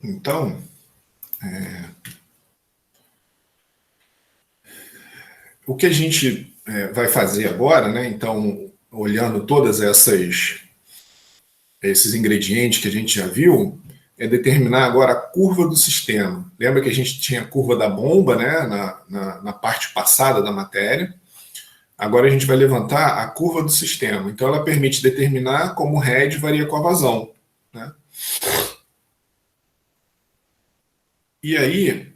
Então, o que a gente vai fazer agora, né? Então, olhando todas esses ingredientes que a gente já viu, é determinar agora a curva do sistema. Lembra que a gente tinha a curva da bomba, né? Na parte passada da matéria. Agora a gente vai levantar a curva do sistema. Então, ela permite determinar como o head varia com a vazão, né? E aí,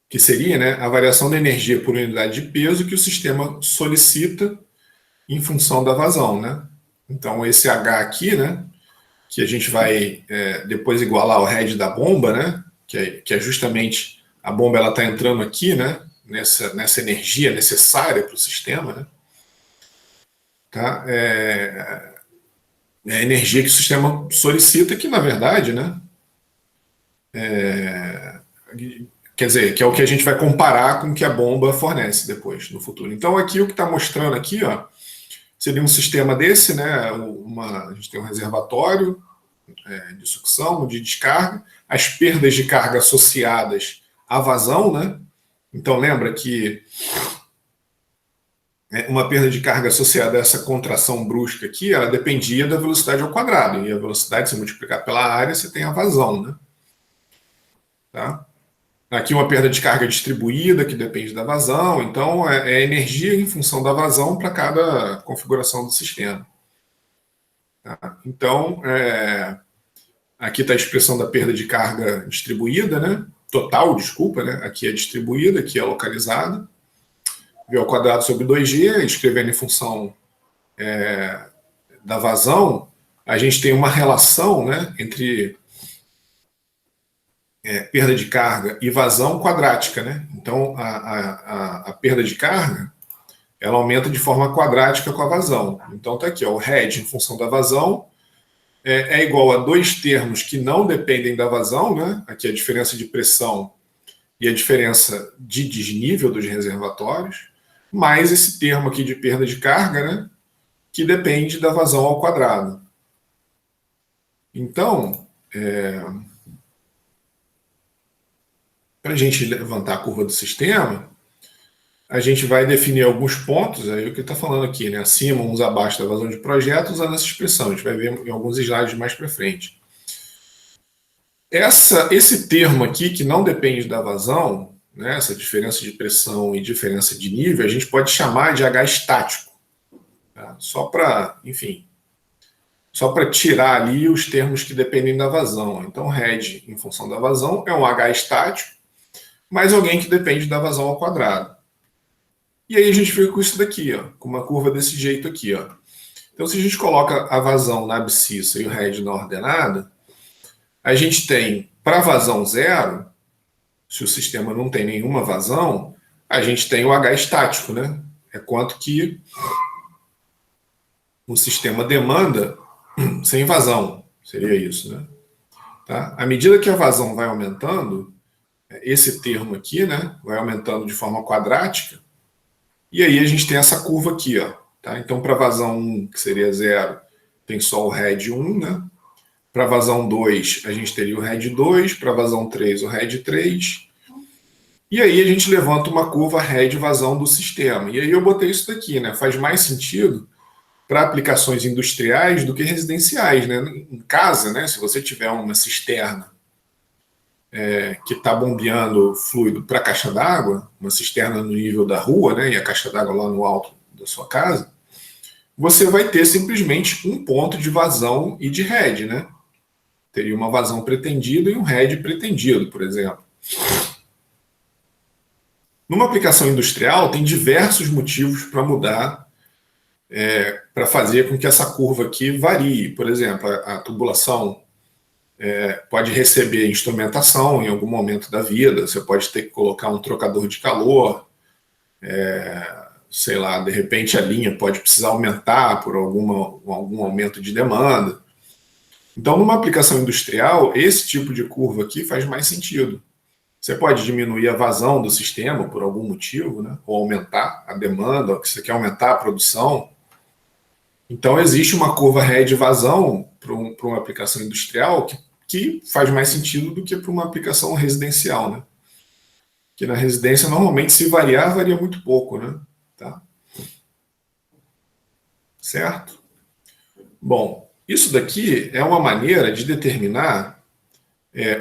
que seria, né, a variação da energia por unidade de peso que o sistema solicita em função da vazão, né? Então, esse H aqui, né, que a gente vai depois igualar ao head da bomba, né, que é justamente a bomba ela está entrando aqui, né, nessa energia necessária para o sistema, né, tá? É a energia que o sistema solicita, que na verdade, né, quer dizer, que é o que a gente vai comparar com o que a bomba fornece depois, no futuro. Então, aqui o que está mostrando aqui, ó, seria um sistema desse, né, a gente tem um reservatório de sucção, de descarga, as perdas de carga associadas à vazão, né? Então lembra que uma perda de carga associada a essa contração brusca aqui, ela dependia da velocidade ao quadrado, e a velocidade, se multiplicar pela área, você tem a vazão, né? Tá? Aqui uma perda de carga distribuída, que depende da vazão, então é energia em função da vazão para cada configuração do sistema. Tá? Então, aqui está a expressão da perda de carga distribuída, né? Total, desculpa, né? Aqui é distribuída, aqui é localizada. V ao quadrado sobre 2G, escrevendo em função da vazão, a gente tem uma relação, né, entre perda de carga e vazão quadrática, né? Então, a perda de carga, ela aumenta de forma quadrática com a vazão. Então, está aqui, ó, o head em função da vazão é igual a dois termos que não dependem da vazão, né? Aqui a diferença de pressão e a diferença de desnível dos reservatórios, mais esse termo aqui de perda de carga, né? Que depende da vazão ao quadrado. Então, para a gente levantar a curva do sistema, a gente vai definir alguns pontos, aí o que está falando aqui, né? Acima, uns abaixo da vazão de projeto, usando essa expressão. A gente vai ver em alguns slides mais para frente. Esse termo aqui, que não depende da vazão, né, essa diferença de pressão e diferença de nível, a gente pode chamar de H estático. Tá? Só para, enfim, só para tirar ali os termos que dependem da vazão. Então, head em função da vazão é um H estático, mais alguém que depende da vazão ao quadrado. E aí a gente fica com isso daqui, ó, com uma curva desse jeito aqui. Ó. Então, se a gente coloca a vazão na abscissa e o head na ordenada, a gente tem, para vazão zero, se o sistema não tem nenhuma vazão, a gente tem o H estático, né? É quanto que o sistema demanda sem vazão, seria isso, né? Tá? À medida que a vazão vai aumentando, esse termo aqui, né, vai aumentando de forma quadrática, e aí a gente tem essa curva aqui, ó. Tá? Então, para vazão 1, que seria zero, tem só o head 1, né? Para vazão 2, a gente teria o head 2, para vazão 3, o head 3. E aí a gente levanta uma curva head vazão do sistema. E aí eu botei isso daqui, né? Faz mais sentido para aplicações industriais do que residenciais, né? Em casa, né? Se você tiver uma cisterna que está bombeando fluido para a caixa d'água, uma cisterna no nível da rua, né? E a caixa d'água lá no alto da sua casa, você vai ter simplesmente um ponto de vazão e de head, né? Teria uma vazão pretendida e um head pretendido, por exemplo. Numa aplicação industrial, tem diversos motivos para mudar, para fazer com que essa curva aqui varie. Por exemplo, a tubulação pode receber instrumentação em algum momento da vida, você pode ter que colocar um trocador de calor, sei lá, de repente a linha pode precisar aumentar por algum aumento de demanda. Então, numa aplicação industrial, esse tipo de curva aqui faz mais sentido. Você pode diminuir a vazão do sistema por algum motivo, né? Ou aumentar a demanda, ou você quer aumentar a produção. Então, existe uma curva head vazão para uma aplicação industrial que faz mais sentido do que para uma aplicação residencial, né? Que na residência, normalmente, se variar, varia muito pouco, né? Tá? Certo? Bom, isso daqui é uma maneira de determinar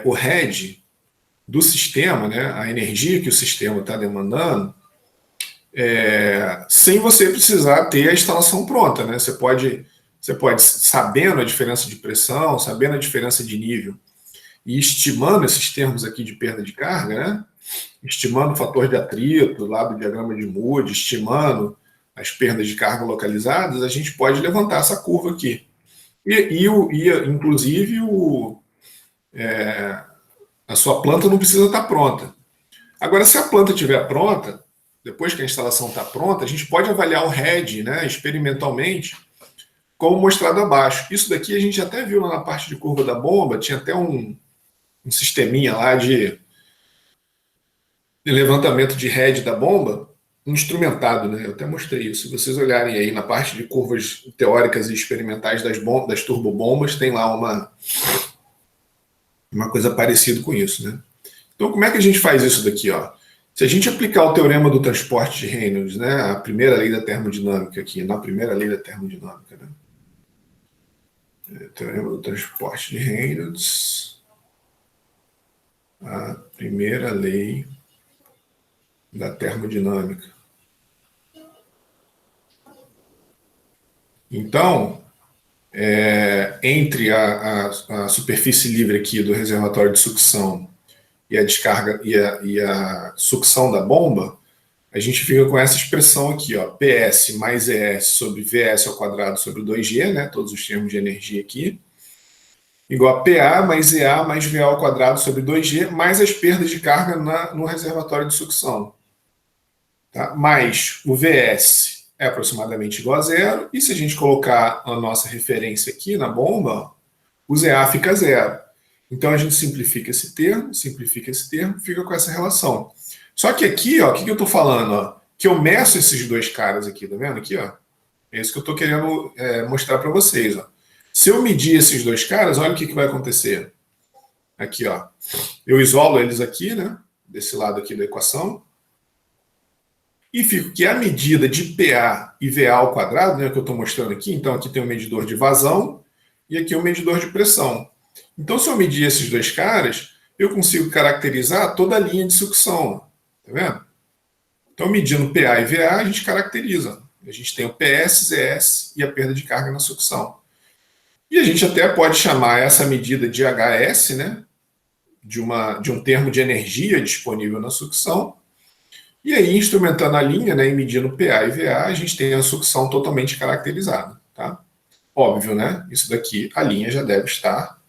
o head do sistema, né? A energia que o sistema está demandando, sem você precisar ter a instalação pronta, né? Você pode, sabendo a diferença de pressão, sabendo a diferença de nível, e estimando esses termos aqui de perda de carga, né? Estimando o fator de atrito lá do diagrama de Moody, estimando as perdas de carga localizadas, a gente pode levantar essa curva aqui. Inclusive, a sua planta não precisa estar pronta. Agora, se a planta estiver pronta, depois que a instalação está pronta, a gente pode avaliar o head, né, experimentalmente, como mostrado abaixo. Isso daqui a gente até viu lá na parte de curva da bomba, tinha até um sisteminha lá de levantamento de head da bomba, instrumentado, né? Eu até mostrei isso. Se vocês olharem aí na parte de curvas teóricas e experimentais das turbobombas, tem lá uma coisa parecida com isso, né? Então, como é que a gente faz isso daqui, ó? Se a gente aplicar o teorema do transporte de Reynolds, né, a primeira lei da termodinâmica aqui, na primeira lei da termodinâmica, né? Teorema do transporte de Reynolds, a primeira lei da termodinâmica. Então, entre a superfície livre aqui do reservatório de sucção e a descarga e a sucção da bomba, a gente fica com essa expressão aqui, ó, PS mais ES sobre VS ao quadrado sobre 2G, né, todos os termos de energia aqui, igual a PA mais EA mais VA ao quadrado sobre 2G, mais as perdas de carga no reservatório de sucção. Tá? Mais o VS é aproximadamente igual a zero, e se a gente colocar a nossa referência aqui na bomba, o ZA fica zero. Então a gente simplifica esse termo, fica com essa relação. Só que aqui, ó, o que eu estou falando? Ó? Que eu meço esses dois caras aqui, tá vendo aqui? Ó? É isso que eu estou querendo mostrar para vocês. Ó. Se eu medir esses dois caras, olha o que vai acontecer. Aqui, ó. Eu isolo eles aqui, né? Desse lado aqui da equação. E fico que a medida de PA e VA ao quadrado, né, que eu estou mostrando aqui, então aqui tem um medidor de vazão e aqui um medidor de pressão. Então, se eu medir esses dois caras, eu consigo caracterizar toda a linha de sucção. Tá vendo? Então, medindo PA e VA, a gente caracteriza. A gente tem o PS, ZS e a perda de carga na sucção. E a gente até pode chamar essa medida de HS, né, de um termo de energia disponível na sucção. E aí, instrumentando a linha, né, e medindo PA e VA, a gente tem a sucção totalmente caracterizada. Tá? Óbvio, né? Isso daqui, a linha já deve estar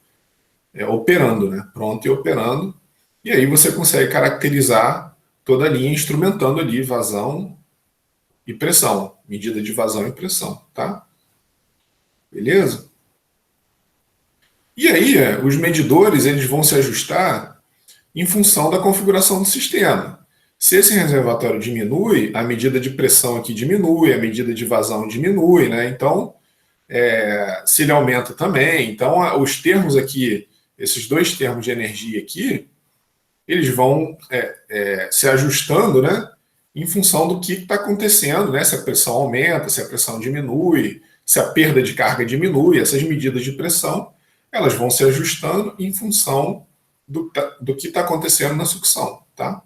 operando, né? Pronta e operando. E aí você consegue caracterizar toda a linha instrumentando ali vazão e pressão. Medida de vazão e pressão. Tá? Beleza? E aí, os medidores eles vão se ajustar em função da configuração do sistema. Se esse reservatório diminui, a medida de pressão aqui diminui, a medida de vazão diminui, né? Então, se ele aumenta também. Então, os termos aqui, esses dois termos de energia aqui, eles vão se ajustando, né? Em função do que está acontecendo, né? Se a pressão aumenta, se a pressão diminui, se a perda de carga diminui, essas medidas de pressão, elas vão se ajustando em função do que está acontecendo na sucção, tá?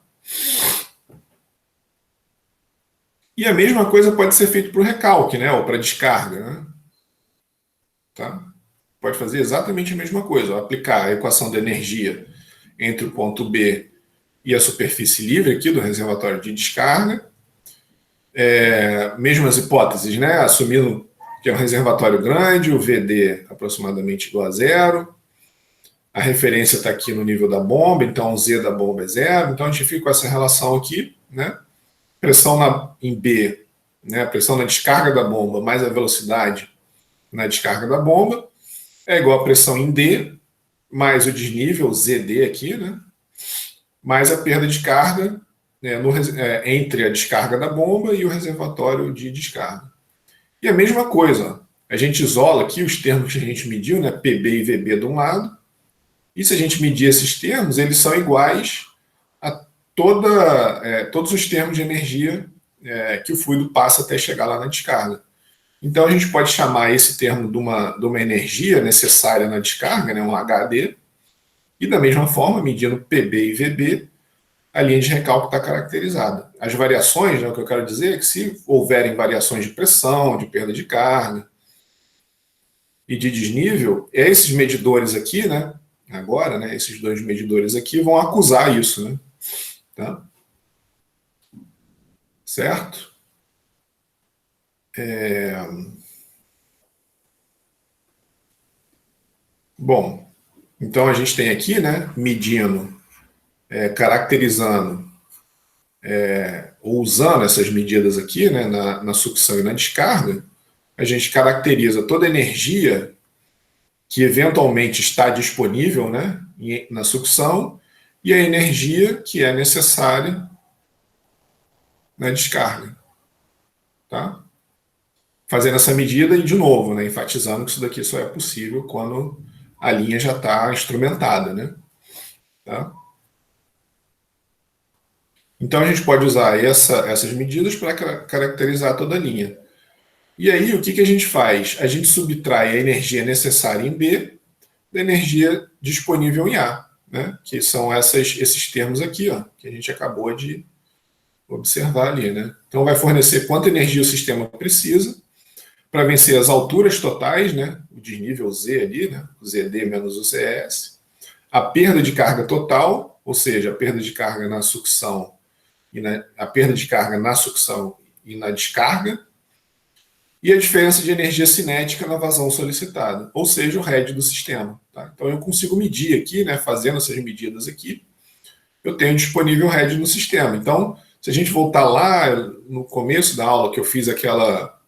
E a mesma coisa pode ser feita para o recalque, né? Ou para descarga, né? Tá? Pode fazer exatamente a mesma coisa, ó, aplicar a equação da energia entre o ponto B e a superfície livre aqui do reservatório de descarga. Mesmas hipóteses, né? Assumindo que é um reservatório grande, o VD aproximadamente igual a zero. A referência está aqui no nível da bomba, então o Z da bomba é zero. Então a gente fica com essa relação aqui, né? Pressão em B, né? Pressão na descarga da bomba mais a velocidade na descarga da bomba é igual a pressão em D mais o desnível, ZD aqui, né? Mais a perda de carga, né, entre a descarga da bomba e o reservatório de descarga. E a mesma coisa, ó, a gente isola aqui os termos que a gente mediu, né, PB e VB de um lado, E se a gente medir esses termos, eles são iguais a todos os termos de energia que o fluido passa até chegar lá na descarga. Então a gente pode chamar esse termo de uma energia necessária na descarga, né, um HD, e da mesma forma, medindo PB e VB, a linha de recálculo está caracterizada. As variações, né, o que eu quero dizer é que se houverem variações de pressão, de perda de carga e de desnível, esses medidores aqui, né, agora, né, esses dois medidores aqui vão acusar isso, né? Tá? Certo? Bom, então a gente tem aqui, né, medindo, caracterizando, ou usando essas medidas aqui, né, na sucção e na descarga, a gente caracteriza toda a energia que eventualmente está disponível, né, na sucção e a energia que é necessária na descarga. Tá? Fazendo essa medida e, de novo, né, enfatizando que isso daqui só é possível quando a linha já está instrumentada. Né? Tá? Então a gente pode usar essas medidas para caracterizar toda a linha. E aí o que a gente faz? A gente subtrai a energia necessária em B da energia disponível em A, né? Que são esses termos aqui, ó, que a gente acabou de observar ali. Né? Então vai fornecer quanta energia o sistema precisa para vencer as alturas totais, né? O desnível Z ali, né? O ZD menos o CS, a perda de carga total, ou seja, a perda de carga na sucção a perda de carga na sucção e na descarga, e a diferença de energia cinética na vazão solicitada, ou seja, o head do sistema. Tá? Então eu consigo medir aqui, né, fazendo essas medidas aqui, eu tenho disponível head no sistema. Então, se a gente voltar lá no começo da aula, que eu fiz aquela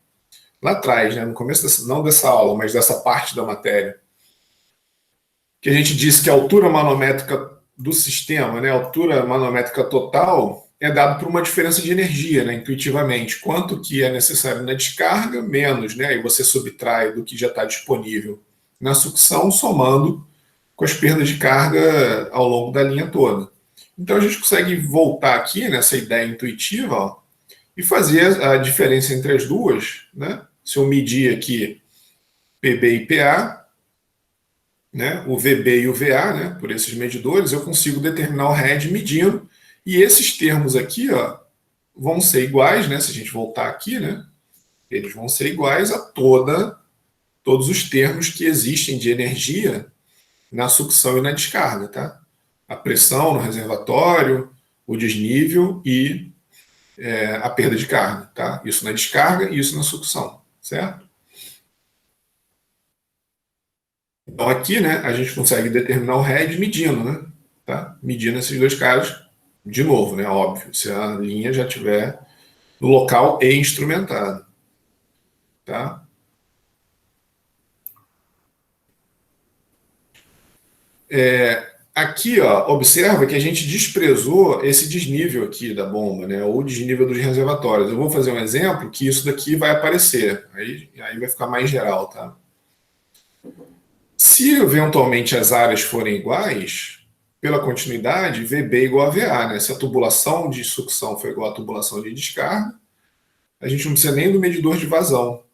lá atrás, né, no começo não dessa aula, mas dessa parte da matéria, que a gente disse que a altura manométrica do sistema, né, a altura manométrica total, é dado por uma diferença de energia, né, intuitivamente. Quanto que é necessário na descarga, menos, né, aí você subtrai do que já está disponível na sucção, somando com as perdas de carga ao longo da linha toda. Então a gente consegue voltar aqui nessa ideia intuitiva, ó, e fazer a diferença entre as duas. Né? Se eu medir aqui PB e PA, né, o VB e o VA, né, por esses medidores, eu consigo determinar o head medindo. E esses termos aqui, ó, vão ser iguais, né, se a gente voltar aqui, né, eles vão ser iguais a todos os termos que existem de energia na sucção e na descarga. Tá? A pressão no reservatório, o desnível e a perda de carga. Tá? Isso na descarga e isso na sucção. Certo? Então aqui, né, a gente consegue determinar o head medindo, né? Tá? Medindo esses dois caras, de novo, né? Óbvio, se a linha já estiver no local e instrumentada. Tá? Aqui, ó, observa que a gente desprezou esse desnível aqui da bomba, né? Ou desnível dos reservatórios. Eu vou fazer um exemplo que isso daqui vai aparecer. Aí vai ficar mais geral, tá? Se eventualmente as áreas forem iguais, pela continuidade, VB igual a VA, né? Se a tubulação de sucção for igual à tubulação de descarga, a gente não precisa nem do medidor de vazão,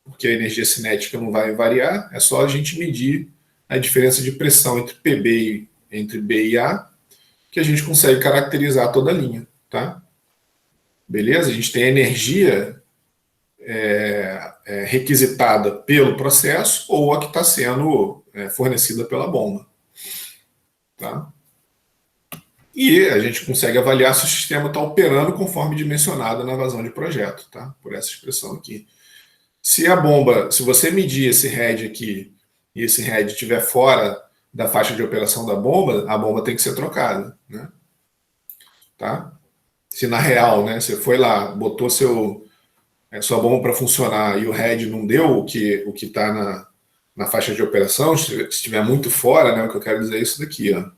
porque a energia cinética não vai variar, é só a gente medir a diferença de pressão entre PB entre B e A, que a gente consegue caracterizar toda a linha, tá? Beleza? A gente tem a energia requisitada pelo processo ou a que está sendo fornecida pela bomba. Tá? E a gente consegue avaliar se o sistema está operando conforme dimensionado na vazão de projeto, tá? Por essa expressão aqui. Se a bomba, se você medir esse head aqui e esse head estiver fora da faixa de operação da bomba, a bomba tem que ser trocada, né? Tá? Se na real, né, você foi lá, botou sua bomba para funcionar e o head não deu o que está na faixa de operação, se estiver muito fora, né, o que eu quero dizer é isso daqui, ó.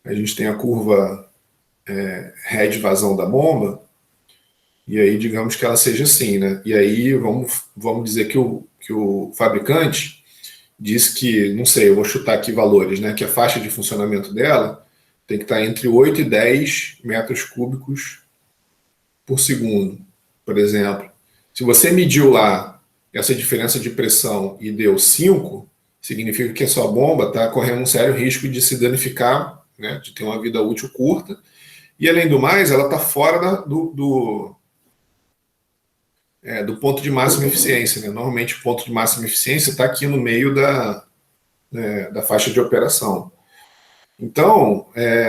A gente tem a curva head vazão da bomba, e aí digamos que ela seja assim, né? E aí vamos dizer que o fabricante diz que, não sei, eu vou chutar aqui valores, né? Que a faixa de funcionamento dela tem que estar entre 8 e 10 metros cúbicos por segundo, por exemplo. Se você mediu lá essa diferença de pressão e deu 5, significa que a sua bomba está correndo um sério risco de se danificar, né, de ter uma vida útil curta. E, além do mais, ela está fora do ponto de máxima eficiência. Né? Normalmente, o ponto de máxima eficiência está aqui no meio da faixa de operação. Então,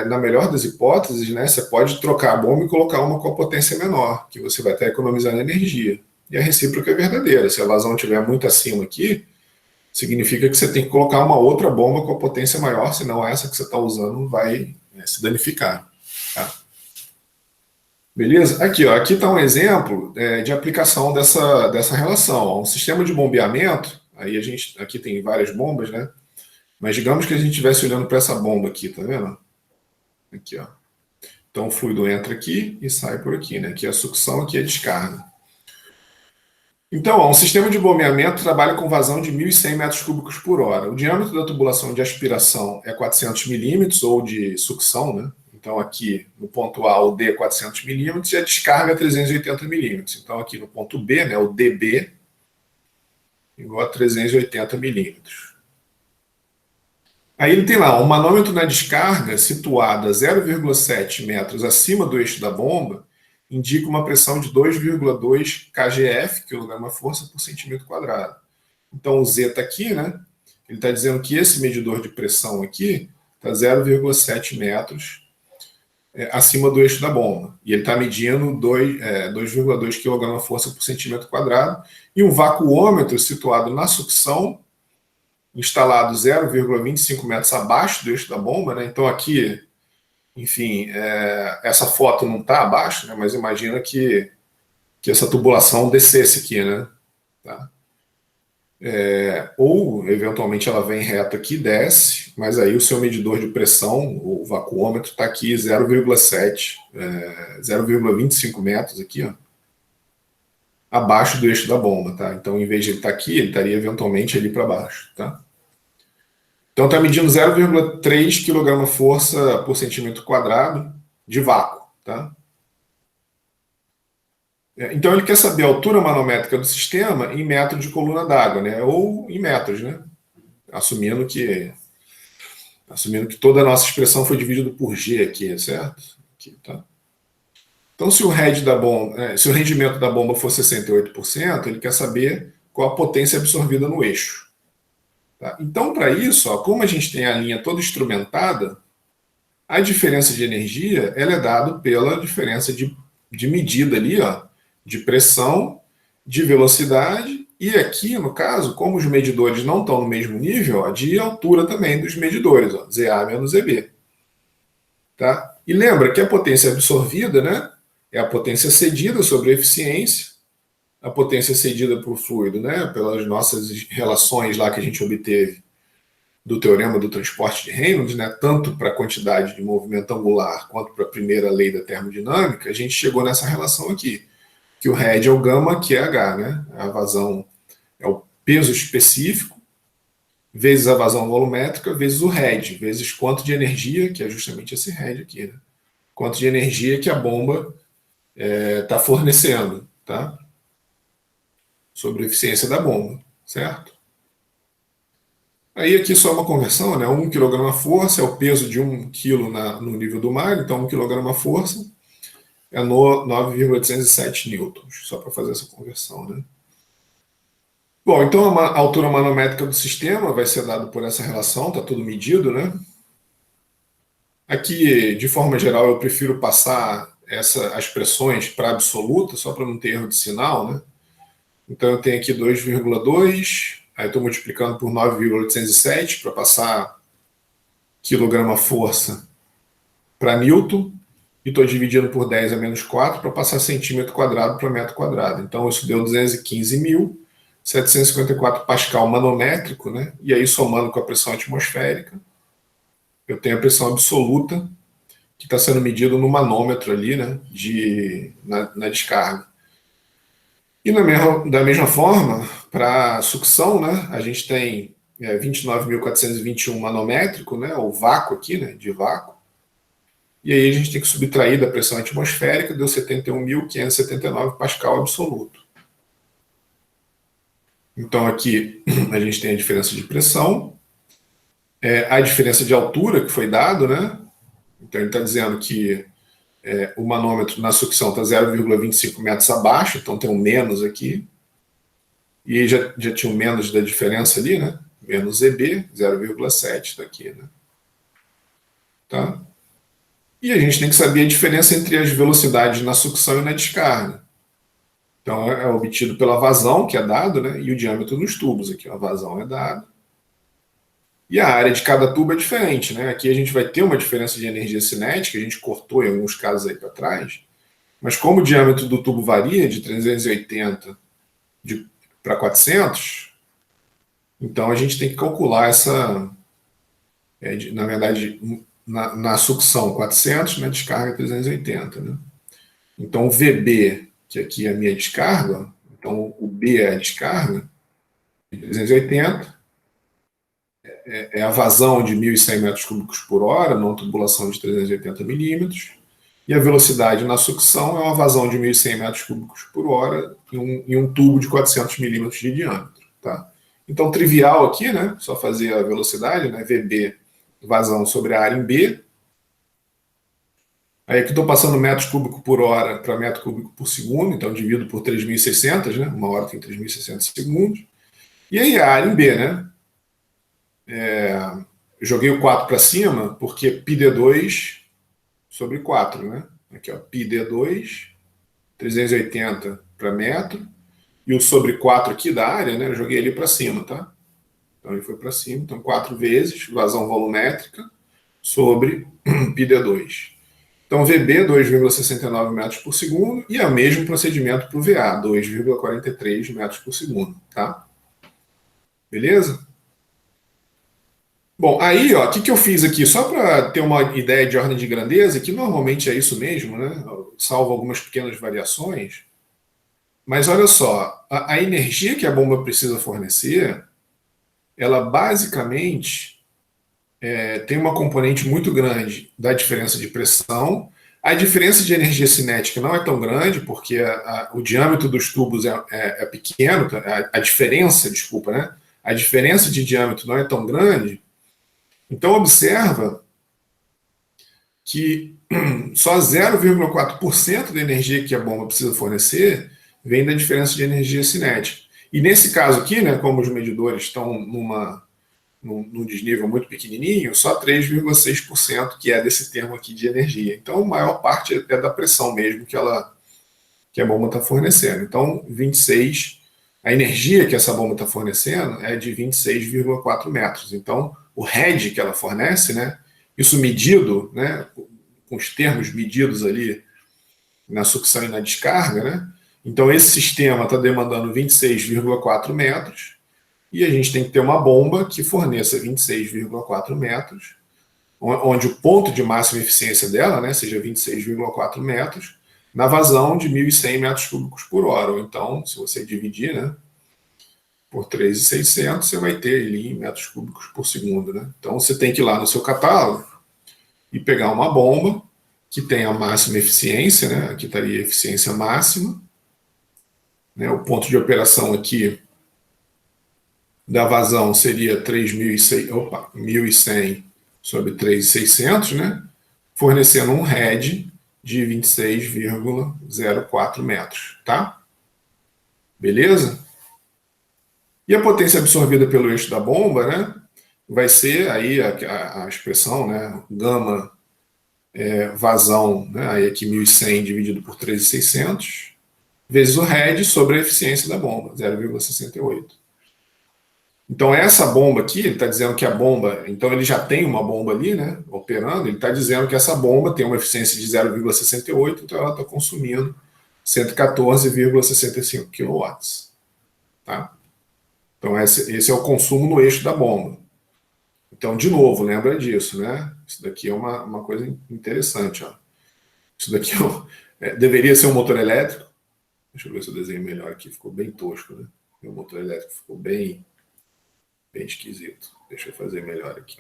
na melhor das hipóteses, né, você pode trocar a bomba e colocar uma com a potência menor, que você vai estar economizando energia. E a recíproca é verdadeira. Se a vazão estiver muito acima aqui, significa que você tem que colocar uma outra bomba com a potência maior, senão essa que você está usando vai se danificar. Tá? Beleza? Aqui, ó, aqui está um exemplo de aplicação dessa relação. Ó, um sistema de bombeamento, aí aqui tem várias bombas, né? Mas digamos que a gente estivesse olhando para essa bomba aqui, tá vendo? Aqui, ó. Então o fluido entra aqui e sai por aqui, né? Aqui é a sucção, aqui é a descarga. Então, ó, um sistema de bombeamento trabalha com vazão de 1.100 metros cúbicos por hora. O diâmetro da tubulação de aspiração é 400 milímetros, ou de sucção, né? Então aqui no ponto A o D é 400 milímetros e a descarga é 380 milímetros. Então aqui no ponto B, né, o DB igual a 380 milímetros. Aí ele tem lá um manômetro na descarga situado a 0,7 metros acima do eixo da bomba, indica uma pressão de 2,2 kgf, quilograma-força por centímetro quadrado. Então o Z está aqui, né? Ele está dizendo que esse medidor de pressão aqui está 0,7 metros acima do eixo da bomba. E ele está medindo 2,2 kg/força por centímetro quadrado. E um vacuômetro situado na sucção, instalado 0,25 metros abaixo do eixo da bomba, né? Então aqui, enfim, essa foto não está abaixo, né? Mas imagina que essa tubulação descesse aqui, né? Tá? Ou, eventualmente, ela vem reta aqui, desce, mas aí o seu medidor de pressão, o vacuômetro, está aqui 0,25 metros aqui, ó, abaixo do eixo da bomba, tá? Então, em vez de ele estar aqui, ele estaria eventualmente ali para baixo, tá? Então, está medindo 0,3 kg/força por centímetro quadrado de vácuo, tá? Então, ele quer saber a altura manométrica do sistema em metro de coluna d'água, né? Ou em metros, né? Assumindo que toda a nossa expressão foi dividida por G aqui, certo? Aqui, tá? Então, se o rendimento da bomba for 68%, ele quer saber qual a potência absorvida no eixo. Tá? Então, para isso, ó, como a gente tem a linha toda instrumentada, a diferença de energia ela é dada pela diferença de medida ali, ó, de pressão, de velocidade, e aqui, no caso, como os medidores não estão no mesmo nível, ó, de altura também dos medidores, ó, ZA menos ZB. Tá? E lembra que a potência absorvida, né, é a potência cedida sobre a eficiência, a potência cedida por fluido, né, pelas nossas relações lá que a gente obteve do teorema do transporte de Reynolds, né, tanto para a quantidade de movimento angular quanto para a primeira lei da termodinâmica, a gente chegou nessa relação aqui, que o head é o gama, que é H, né, a vazão é o peso específico, vezes a vazão volumétrica, vezes o head, vezes quanto de energia, que é justamente esse head aqui, né, quanto de energia que a bomba está fornecendo, tá, sobre a eficiência da bomba, certo? Aí aqui só uma conversão, né? 1 kg/força é o peso de 1 kg no nível do mar, então 1 kg/força é 9,807 newtons, só para fazer essa conversão, né? Bom, então a altura manométrica do sistema vai ser dada por essa relação, está tudo medido, né? Aqui, de forma geral, eu prefiro passar as pressões para absoluta, só para não ter erro de sinal, né? Então eu tenho aqui 2,2, aí estou multiplicando por 9,807 para passar quilograma-força para Newton, e estou dividindo por 10 a menos 4 para passar centímetro quadrado para metro quadrado. Então isso deu 215.754 pascal manométrico, né? E aí somando com a pressão atmosférica, eu tenho a pressão absoluta, que está sendo medida no manômetro ali, né? Na descarga. E da mesma forma, para a sucção, né, a gente tem 29.421 manométrico, né, o vácuo aqui, né, de vácuo. E aí a gente tem que subtrair da pressão atmosférica, deu 71.579 Pascal absoluto. Então aqui a gente tem a diferença de pressão, a diferença de altura que foi dado, né? Então ele está dizendo que o manômetro na sucção está 0,25 metros abaixo, então tem um menos aqui. E aí já tinha um menos da diferença ali, né? Menos EB, 0,7 está aqui, né? Tá? E a gente tem que saber a diferença entre as velocidades na sucção e na descarga. Então é obtido pela vazão, que é dado, né? E o diâmetro nos tubos aqui. A vazão é dada. E a área de cada tubo é diferente, né? Aqui a gente vai ter uma diferença de energia cinética, a gente cortou em alguns casos aí para trás, mas como o diâmetro do tubo varia de 380 para 400, então a gente tem que calcular essa, na verdade, na sucção 400, na descarga 380, né? Então o VB, que aqui é a minha descarga, então o B é a descarga, de 380, é a vazão de 1.100 metros cúbicos por hora, numa tubulação de 380 milímetros, e a velocidade na sucção é uma vazão de 1.100 metros cúbicos por hora em um tubo de 400 milímetros de diâmetro. Tá? Então, trivial aqui, né? Só fazer a velocidade, né? VB, vazão sobre a área em B. Aí aqui estou passando metros cúbicos por hora para metro cúbico por segundo, então divido por 3.600, né? Uma hora tem 3.600 segundos. E aí a área em B, né? Joguei o 4 para cima porque πd2 sobre 4, né? Aqui, ó, πd2, 380 para metro, e o sobre 4 aqui da área, né? Eu joguei ele para cima, tá? Então ele foi para cima, então 4 vezes vazão volumétrica sobre πd2. Então VB 2,69 metros por segundo e é o mesmo procedimento para o VA, 2,43 metros por segundo, tá? Beleza? Bom, aí, ó, o que eu fiz aqui? Só para ter uma ideia de ordem de grandeza, que normalmente é isso mesmo, né? Salvo algumas pequenas variações. Mas olha só, a energia que a bomba precisa fornecer, ela basicamente tem uma componente muito grande da diferença de pressão. A diferença de energia cinética não é tão grande, porque o diâmetro dos tubos é pequeno, a diferença, desculpa, né? A diferença de diâmetro não é tão grande. Então, observa que só 0,4% da energia que a bomba precisa fornecer vem da diferença de energia cinética. E nesse caso aqui, né, como os medidores estão num desnível muito pequenininho, só 3,6% que é desse termo aqui de energia. Então, a maior parte é da pressão mesmo que a bomba está fornecendo. Então, 26, a energia que essa bomba está fornecendo é de 26,4 metros. Então, o head que ela fornece, né, isso medido, né, com os termos medidos ali na sucção e na descarga, né, então esse sistema está demandando 26,4 metros e a gente tem que ter uma bomba que forneça 26,4 metros, onde o ponto de máxima eficiência dela, né, seja 26,4 metros, na vazão de 1.100 metros cúbicos por hora. Ou então, se você dividir, né, por 3.600, você vai ter ali em metros cúbicos por segundo. Né? Então, você tem que ir lá no seu catálogo e pegar uma bomba que tenha a máxima eficiência, né? Aqui estaria a eficiência máxima. Né? O ponto de operação aqui da vazão seria 1.100 sobre 3.600, né? Fornecendo um head de 26,04 metros. Tá? Beleza? E a potência absorvida pelo eixo da bomba, né, vai ser aí a expressão, né, gama vazão, né, aí aqui 1.100 dividido por 3.600, vezes o head sobre a eficiência da bomba, 0,68. Então essa bomba aqui, ele está dizendo que a bomba, então ele já tem uma bomba ali, né, operando, ele está dizendo que essa bomba tem uma eficiência de 0,68, então ela está consumindo 114,65 kW. Tá? Então, esse é o consumo no eixo da bomba. Então, de novo, lembra disso, né? Isso daqui é uma coisa interessante. Ó. Isso daqui deveria ser um motor elétrico. Deixa eu ver se eu desenho melhor aqui. Ficou bem tosco, né? O motor elétrico ficou bem Bem esquisito. Deixa eu fazer melhor aqui.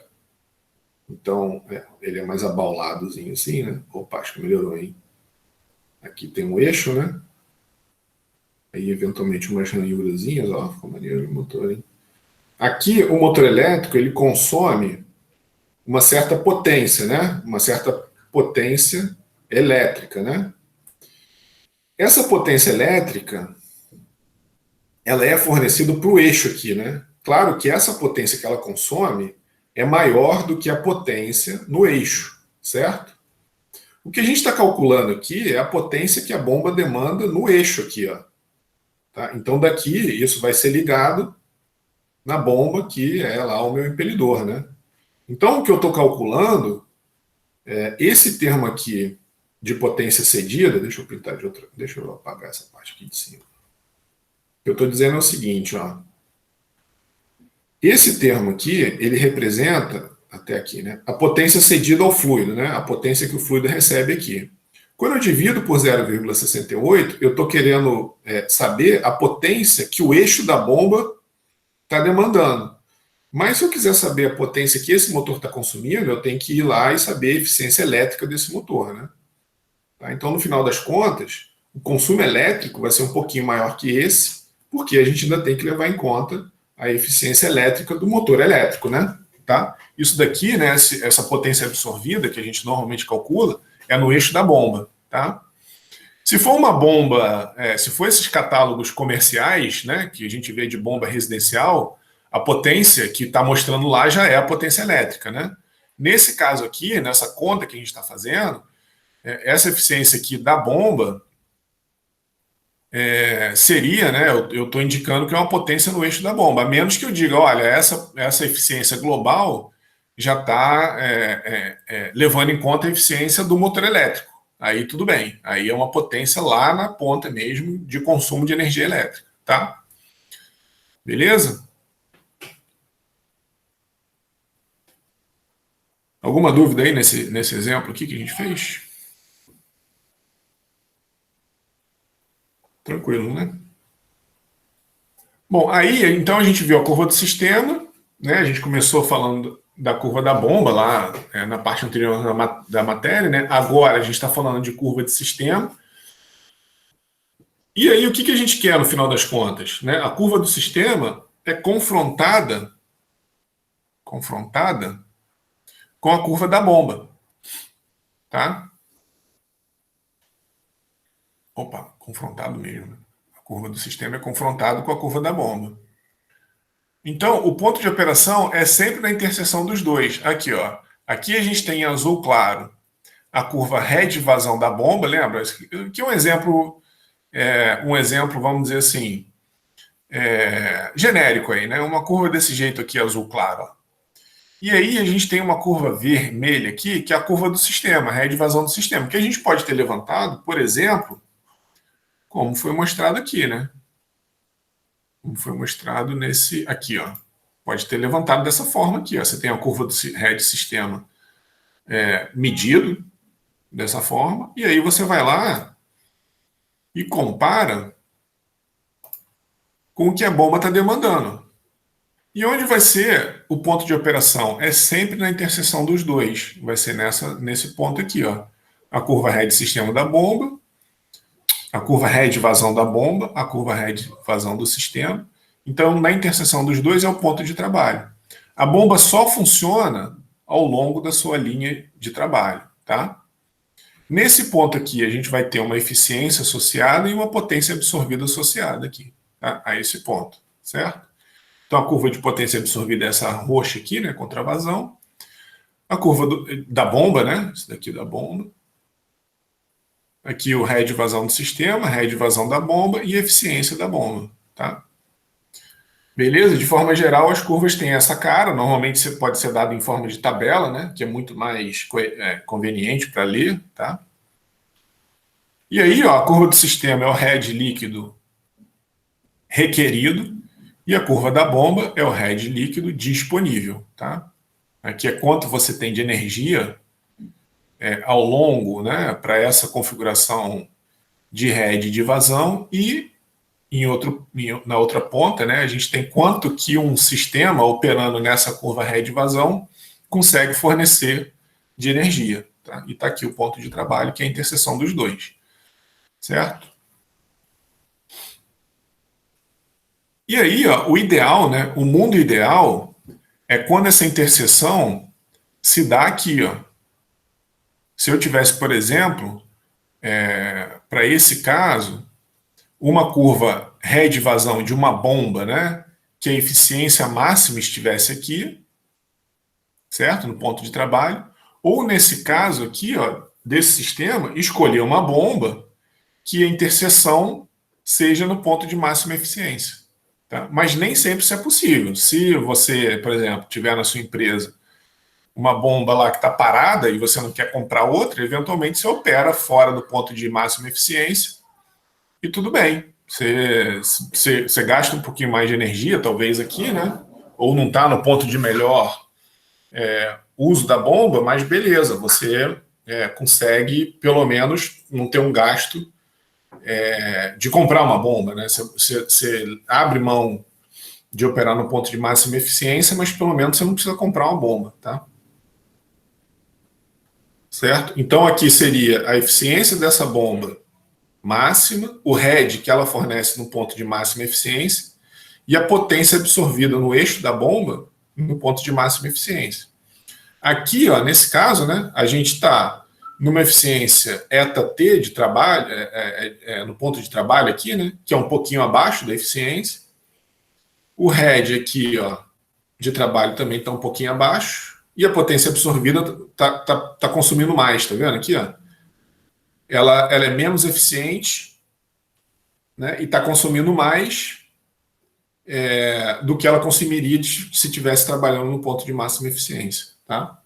Então, ele é mais abauladozinho assim, né? Opa, acho que melhorou, hein? Aqui tem um eixo, né? Aí, eventualmente, umas ranhurazinhas, ó. Ficou maneiro o motor, hein? Aqui, o motor elétrico, ele consome uma certa potência, né? Uma certa potência elétrica, né? Essa potência elétrica, ela é fornecida para o eixo aqui, né? Claro que essa potência que ela consome é maior do que a potência no eixo, certo? O que a gente está calculando aqui é a potência que a bomba demanda no eixo aqui, ó. Tá? Então daqui isso vai ser ligado na bomba que é lá o meu impelidor, né? Então o que eu estou calculando é esse termo aqui de potência cedida. Deixa eu pintar de outra, deixa eu apagar essa parte aqui de cima. O que eu estou dizendo é o seguinte, ó. Esse termo aqui, ele representa, até aqui, né, a potência cedida ao fluido, né, a potência que o fluido recebe aqui. Quando eu divido por 0,68, eu estou querendo saber a potência que o eixo da bomba está demandando. Mas se eu quiser saber a potência que esse motor está consumindo, eu tenho que ir lá e saber a eficiência elétrica desse motor, né? Tá? Então, no final das contas, o consumo elétrico vai ser um pouquinho maior que esse, porque a gente ainda tem que levar em conta a eficiência elétrica do motor elétrico, né? Tá? Isso daqui, né, essa potência absorvida que a gente normalmente calcula, é no eixo da bomba, tá? Se for uma bomba, se for esses catálogos comerciais, né, que a gente vê de bomba residencial, a potência que está mostrando lá já é a potência elétrica, né? Nesse caso aqui, nessa conta que a gente está fazendo, essa eficiência aqui da bomba seria, né? Eu estou indicando que é uma potência no eixo da bomba, a menos que eu diga, olha, essa eficiência global já está levando em conta a eficiência do motor elétrico. Aí tudo bem, aí é uma potência lá na ponta mesmo de consumo de energia elétrica, tá? Beleza? Alguma dúvida aí nesse exemplo aqui que a gente fez? Tranquilo, né? Bom, aí então a gente viu a curva do sistema, né? A gente começou falando da curva da bomba lá na parte anterior da matéria, né? Agora a gente está falando de curva de sistema. E aí o que a gente quer no final das contas, né? A curva do sistema é confrontada com a curva da bomba, tá? Opa, confrontado mesmo, né? A curva do sistema é confrontado com a curva da bomba. Então, o ponto de operação é sempre na interseção dos dois. Aqui, ó. Aqui a gente tem em azul claro a curva head vazão da bomba, lembra? Aqui é um exemplo, vamos dizer assim, genérico aí, né? Uma curva desse jeito aqui, azul claro. Ó. E aí a gente tem uma curva vermelha aqui, que é a curva do sistema, a head vazão do sistema, que a gente pode ter levantado, por exemplo, como foi mostrado aqui, né? Como foi mostrado nesse aqui, ó. Pode ter levantado dessa forma aqui, ó. Você tem a curva do head sistema medido dessa forma, e aí você vai lá e compara com o que a bomba está demandando. E onde vai ser o ponto de operação? É sempre na interseção dos dois. Vai ser nesse ponto aqui, ó. A curva head sistema da bomba, a curva head vazão da bomba, a curva head vazão do sistema. Então, na interseção dos dois é o ponto de trabalho. A bomba só funciona ao longo da sua linha de trabalho, tá? Nesse ponto aqui, a gente vai ter uma eficiência associada e uma potência absorvida associada aqui, tá? A esse ponto, certo? Então, a curva de potência absorvida é essa roxa aqui, né, contra a vazão. A curva da bomba, né, isso daqui da bomba. Aqui o head vazão do sistema, head vazão da bomba e eficiência da bomba, tá? Beleza? De forma geral, as curvas têm essa cara. Normalmente você pode ser dado em forma de tabela, né, que é muito mais conveniente para ler, tá? E aí, ó, a curva do sistema é o head líquido requerido e a curva da bomba é o head líquido disponível, tá? Aqui é quanto você tem de energia ao longo, né, para essa configuração de head de vazão e na outra ponta, né, a gente tem quanto que um sistema operando nessa curva ré de vazão consegue fornecer de energia. Tá? E está aqui o ponto de trabalho, que é a interseção dos dois. Certo? E aí, ó, o ideal, né, o mundo ideal é quando essa interseção se dá aqui. Ó. Se eu tivesse, por exemplo, para esse caso, uma curva ré de vazão de uma bomba, né, que a eficiência máxima estivesse aqui, certo? No ponto de trabalho. Ou nesse caso aqui, ó, desse sistema, escolher uma bomba que a interseção seja no ponto de máxima eficiência. Tá? Mas nem sempre isso é possível. Se você, por exemplo, tiver na sua empresa uma bomba lá que está parada e você não quer comprar outra, eventualmente você opera fora do ponto de máxima eficiência e tudo bem. Você gasta um pouquinho mais de energia, talvez aqui, né? Ou não está no ponto de melhor uso da bomba, mas beleza, você consegue pelo menos não ter um gasto de comprar uma bomba, né? Você abre mão de operar no ponto de máxima eficiência, mas pelo menos você não precisa comprar uma bomba, tá? Certo? Então aqui seria a eficiência dessa bomba máxima, o head que ela fornece no ponto de máxima eficiência e a potência absorvida no eixo da bomba no ponto de máxima eficiência. Aqui, ó, nesse caso, né, a gente está numa eficiência eta-T de trabalho, no ponto de trabalho aqui, né, que é um pouquinho abaixo da eficiência. O head aqui, ó, de trabalho também está um pouquinho abaixo. E a potência absorvida está consumindo mais, tá vendo aqui? Ó? Ela é menos eficiente, né, e está consumindo mais do que ela consumiria se estivesse trabalhando no ponto de máxima eficiência. Tá?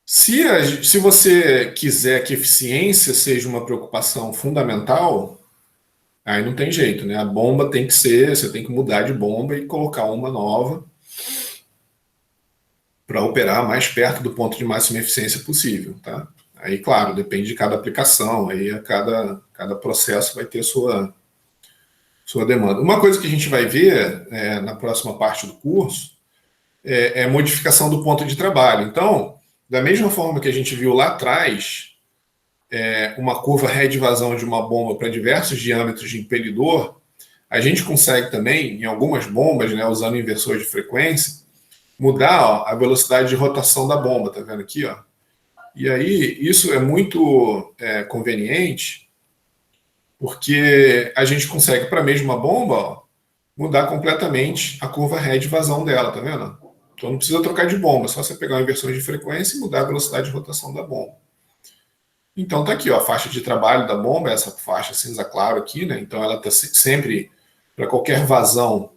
Se você quiser que eficiência seja uma preocupação fundamental, aí não tem jeito, né? A bomba tem que ser, você tem que mudar de bomba e colocar uma nova para operar mais perto do ponto de máxima eficiência possível, tá? Aí, claro, depende de cada aplicação, aí cada processo vai ter sua demanda. Uma coisa que a gente vai ver na próxima parte do curso é a modificação do ponto de trabalho. Então, da mesma forma que a gente viu lá atrás, uma curva ré de vazão de uma bomba para diversos diâmetros de impelidor, a gente consegue também, em algumas bombas, né, usando inversores de frequência, mudar a velocidade de rotação da bomba, tá vendo aqui? Ó? E aí, isso é muito conveniente, porque a gente consegue, para a mesma bomba, ó, mudar completamente a curva ré de vazão dela, tá vendo? Então não precisa trocar de bomba, é só você pegar uma inversor de frequência e mudar a velocidade de rotação da bomba. Então tá aqui, ó, a faixa de trabalho da bomba, essa faixa cinza claro aqui, né? Então ela tá sempre, para qualquer vazão,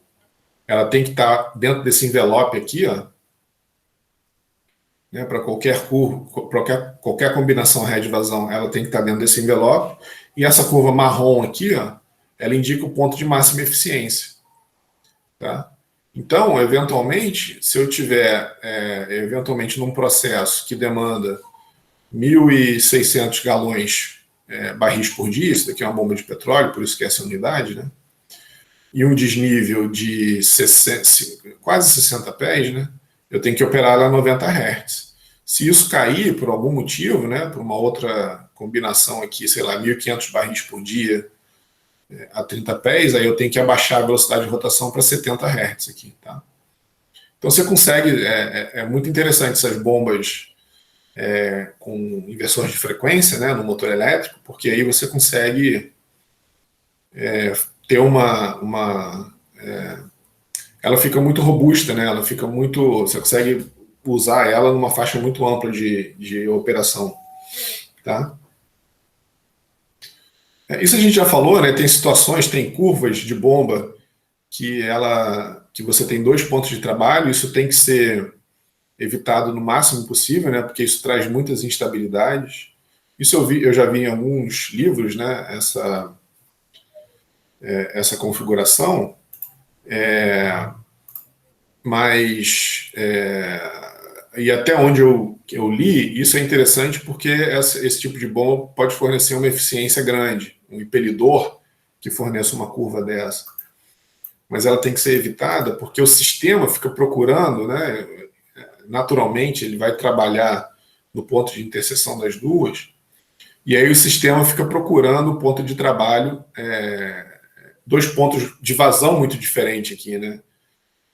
ela tem que estar dentro desse envelope aqui, ó. Né? Para qualquer combinação ré de vazão, ela tem que estar dentro desse envelope. E essa curva marrom aqui, ó, ela indica o ponto de máxima eficiência. Tá? Então, eventualmente, se eu tiver eventualmente num processo que demanda 1.600 galões barris por dia, isso daqui é uma bomba de petróleo, por isso que é essa unidade, né? E um desnível de quase 60 pés, né? Eu tenho que operar ela a 90 Hz. Se isso cair por algum motivo, né, por uma outra combinação aqui, sei lá, 1.500 barris por dia a 30 pés, aí eu tenho que abaixar a velocidade de rotação para 70 Hz aqui, tá? Então você consegue, é muito interessante essas bombas com inversores de frequência, né, no motor elétrico, porque aí você consegue ter ela fica muito robusta, né? Ela fica muito, você consegue usar ela numa faixa muito ampla de operação, tá? Isso a gente já falou, né? Tem situações, tem curvas de bomba que você tem dois pontos de trabalho, isso tem que ser evitado no máximo possível, né? Porque isso traz muitas instabilidades. Isso eu já vi em alguns livros, né? Essa configuração, mas e até onde eu li, isso é interessante porque esse tipo de bomba pode fornecer uma eficiência grande, um impelidor que forneça uma curva dessa. Mas ela tem que ser evitada porque o sistema fica procurando, né? Naturalmente, ele vai trabalhar no ponto de interseção das duas, e aí o sistema fica procurando o ponto de trabalho, dois pontos de vazão muito diferentes aqui, né?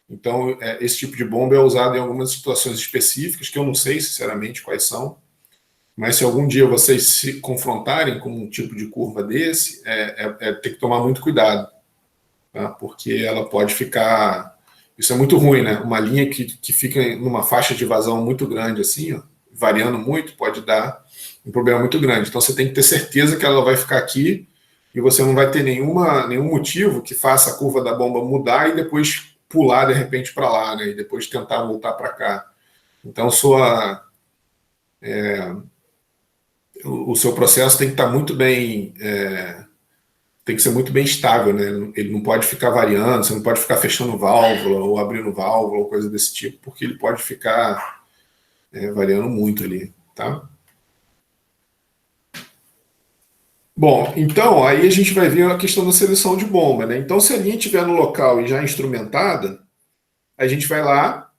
Então, esse tipo de bomba é usado em algumas situações específicas, que eu não sei, sinceramente, quais são, mas se algum dia vocês se confrontarem com um tipo de curva desse, tem que tomar muito cuidado, tá? Porque ela pode ficar... Isso é muito ruim, né? Uma linha que fica numa faixa de vazão muito grande, assim, ó, variando muito, pode dar um problema muito grande. Então, você tem que ter certeza que ela vai ficar aqui e você não vai ter nenhum motivo que faça a curva da bomba mudar e depois pular, de repente, para lá, né? E depois tentar voltar para cá. Então, o seu processo tem que estar muito bem... tem que ser muito bem estável, né? Ele não pode ficar variando, você não pode ficar fechando válvula ou abrindo válvula ou coisa desse tipo, porque ele pode ficar variando muito ali, tá? Bom, então aí a gente vai ver a questão da seleção de bomba, né? Então, se a linha estiver no local e já instrumentada, a gente vai lá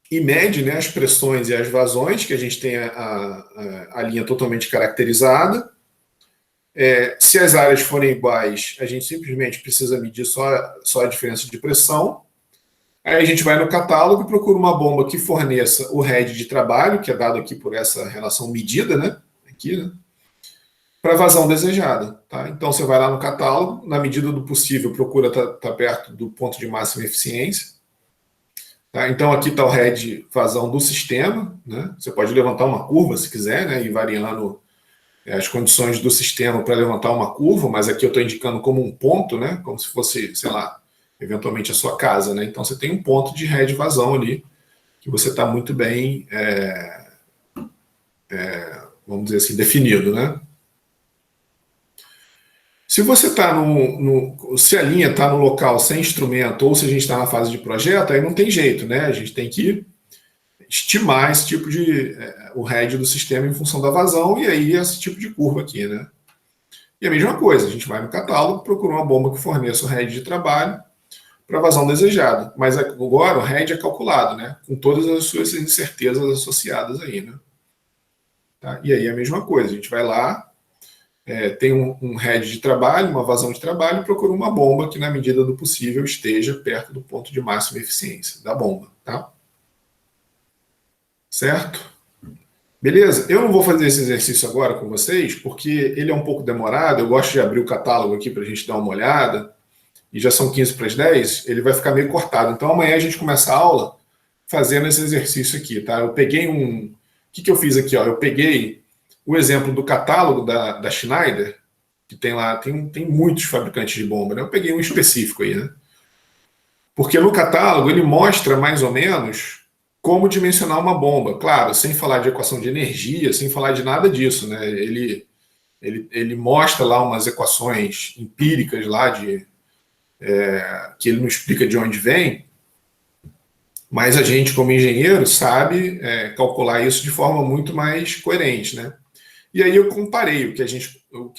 e mede, né, as pressões e as vazões, que a gente tem a linha totalmente caracterizada. Se as áreas forem iguais, a gente simplesmente precisa medir só a diferença de pressão. Aí a gente vai no catálogo e procura uma bomba que forneça o head de trabalho, que é dado aqui por essa relação medida, né? Aqui, né? Para vazão desejada. Tá? Então você vai lá no catálogo, na medida do possível, procura estar perto do ponto de máxima eficiência. Tá? Então aqui está o head vazão do sistema. Né? Você pode levantar uma curva se quiser, né? E variando as condições do sistema para levantar uma curva, mas aqui eu estou indicando como um ponto, né? Como se fosse, sei lá, eventualmente a sua casa, né? Então você tem um ponto de head vazão ali, que você está muito bem, vamos dizer assim, definido, né? Se você está se a linha está no local sem instrumento, ou se a gente está na fase de projeto, aí não tem jeito, né? A gente tem que estimar esse tipo de o head do sistema em função da vazão, e aí esse tipo de curva aqui, né? E a mesma coisa, a gente vai no catálogo, procura uma bomba que forneça o head de trabalho para vazão desejada. Mas agora o head é calculado, né? Com todas as suas incertezas associadas aí, né? Tá? E aí a mesma coisa, a gente vai lá, tem um head de trabalho, uma vazão de trabalho, e procura uma bomba que, na medida do possível, esteja perto do ponto de máxima eficiência da bomba, tá? Certo? Beleza? Eu não vou fazer esse exercício agora com vocês, porque ele é um pouco demorado, eu gosto de abrir o catálogo aqui para a gente dar uma olhada, e já são 15 para as 10, ele vai ficar meio cortado. Então amanhã a gente começa a aula fazendo esse exercício aqui, tá? Eu peguei O que eu fiz aqui? Ó? Eu peguei o exemplo do catálogo da Schneider, que tem lá, tem muitos fabricantes de bomba, né? Eu peguei um específico aí, né? Porque no catálogo ele mostra mais ou menos como dimensionar uma bomba. Claro, sem falar de equação de energia, sem falar de nada disso, né? Ele mostra lá umas equações empíricas lá que ele não explica de onde vem, mas a gente, como engenheiro, sabe calcular isso de forma muito mais coerente, né? E aí eu comparei o que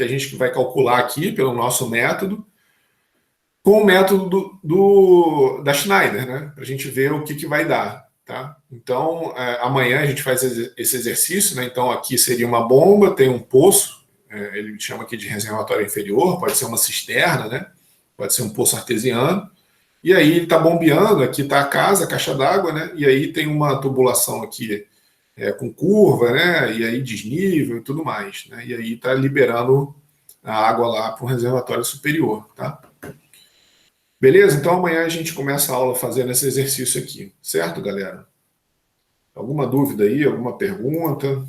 a gente vai calcular aqui pelo nosso método com o método da Schneider, né? Para a gente ver o que vai dar, tá? Então, amanhã a gente faz esse exercício, né? Então, aqui seria uma bomba, tem um poço, ele chama aqui de reservatório inferior, pode ser uma cisterna, né? Pode ser um poço artesiano. E aí ele está bombeando, aqui está a casa, a caixa d'água, né? E aí tem uma tubulação aqui com curva, né? E aí desnível e tudo mais, né? E aí está liberando a água lá para o reservatório superior, tá? Beleza? Então amanhã a gente começa a aula fazendo esse exercício aqui, certo, galera? Alguma dúvida aí, alguma pergunta?